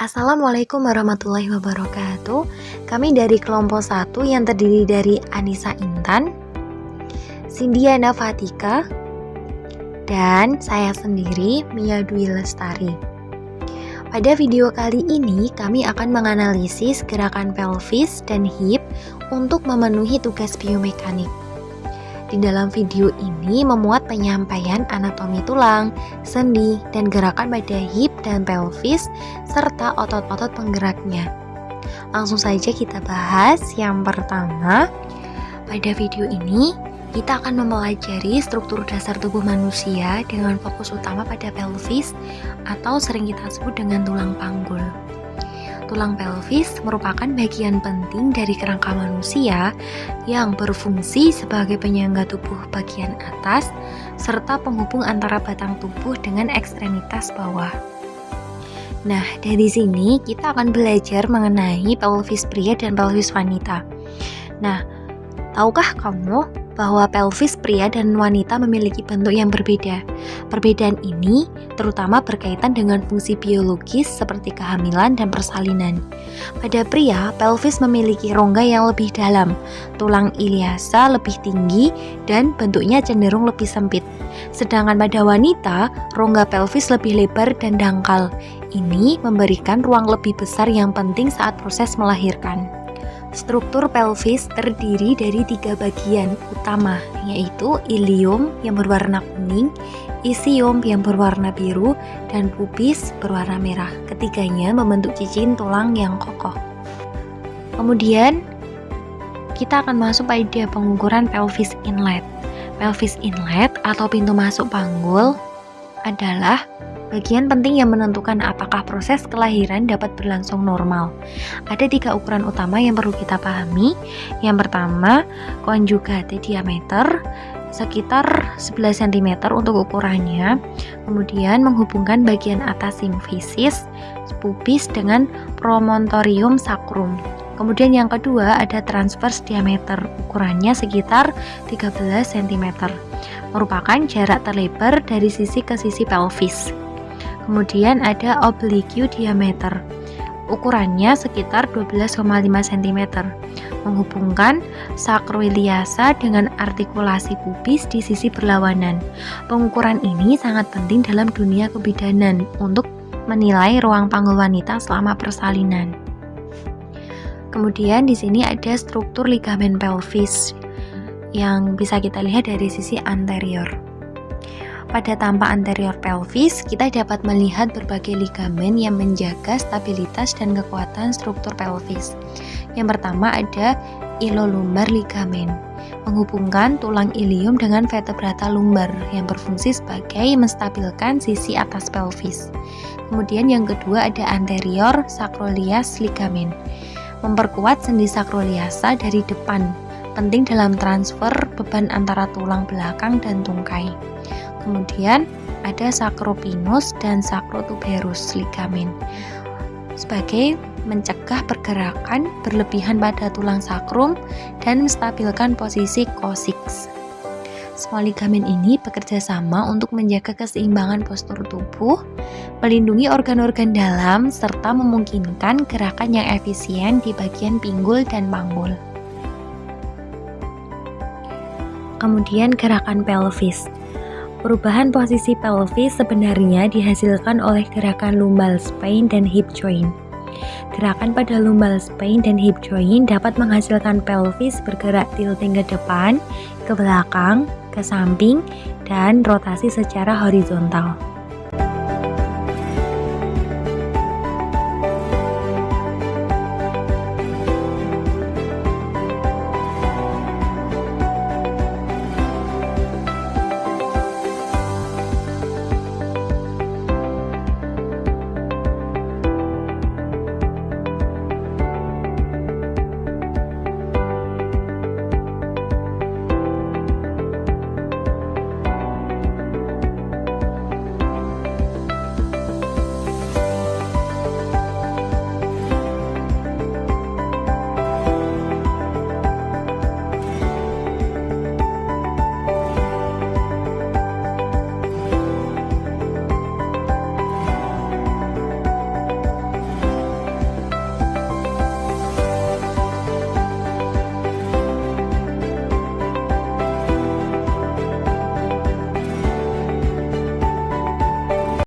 Assalamualaikum warahmatullahi wabarakatuh. Kami dari kelompok 1 yang terdiri dari Anissa Intan, Sindiana Fatika, dan saya sendiri, Mia Dwi Lestari. Pada video kali ini kami akan menganalisis gerakan pelvis dan hip untuk memenuhi tugas biomekanik. Di dalam video ini memuat penyampaian anatomi tulang, sendi, dan gerakan pada hip dan pelvis, serta otot-otot penggeraknya. Langsung saja kita bahas. Yang pertama, pada video ini kita akan mempelajari struktur dasar tubuh manusia dengan fokus utama pada pelvis atau sering kita sebut dengan tulang panggul. Tulang pelvis merupakan bagian penting dari kerangka manusia yang berfungsi sebagai penyangga tubuh bagian atas serta penghubung antara batang tubuh dengan ekstremitas bawah. Nah, dari sini kita akan belajar mengenai pelvis pria dan pelvis wanita. Nah, tahukah kamu bahwa pelvis pria dan wanita memiliki bentuk yang berbeda? Perbedaan ini terutama berkaitan dengan fungsi biologis seperti kehamilan dan persalinan. Pada pria, pelvis memiliki rongga yang lebih dalam, tulang iliasa lebih tinggi, dan bentuknya cenderung lebih sempit. Sedangkan pada wanita, rongga pelvis lebih lebar dan dangkal. Ini memberikan ruang lebih besar yang penting saat proses melahirkan. Struktur pelvis terdiri dari 3 bagian utama, yaitu ilium yang berwarna kuning, isium yang berwarna biru, dan pubis berwarna merah. Ketiganya membentuk cincin tulang yang kokoh. Kemudian kita akan masuk pada pengukuran pelvis inlet. Pelvis inlet atau pintu masuk panggul adalah bagian penting yang menentukan apakah proses kelahiran dapat berlangsung normal. Ada 3 ukuran utama yang perlu kita pahami. Yang pertama, konjugate diameter sekitar 11 cm untuk ukurannya. Kemudian menghubungkan bagian atas simfisis, pubis dengan promontorium sacrum. Kemudian yang kedua ada transverse diameter, ukurannya sekitar 13 cm. Merupakan jarak terlebar dari sisi ke sisi pelvis. Kemudian ada oblique diameter, ukurannya sekitar 12,5 cm, menghubungkan sakroiliasa dengan artikulasi pubis di sisi berlawanan. Pengukuran ini sangat penting dalam dunia kebidanan untuk menilai ruang panggul wanita selama persalinan. Kemudian di sini ada struktur ligamen pelvis yang bisa kita lihat dari sisi anterior. Pada tampak anterior pelvis, kita dapat melihat berbagai ligamen yang menjaga stabilitas dan kekuatan struktur pelvis. Yang pertama ada ilolumbar ligamen, menghubungkan tulang ilium dengan vertebrata lumbar yang berfungsi sebagai menstabilkan sisi atas pelvis. Kemudian yang kedua ada anterior sacroilias ligamen, memperkuat sendi sacroiliasa dari depan, penting dalam transfer beban antara tulang belakang dan tungkai. Kemudian ada sacropinus dan sacrotuberous ligamen sebagai mencegah pergerakan berlebihan pada tulang sakrum dan menstabilkan posisi coccyx. Semua ligamen ini bekerja sama untuk menjaga keseimbangan postur tubuh, melindungi organ-organ dalam, serta memungkinkan gerakan yang efisien di bagian pinggul dan panggul. Kemudian gerakan pelvis. Perubahan posisi pelvis sebenarnya dihasilkan oleh gerakan lumbal spine dan hip joint. Gerakan pada lumbal spine dan hip joint dapat menghasilkan pelvis bergerak tilting ke depan, ke belakang, ke samping, dan rotasi secara horizontal.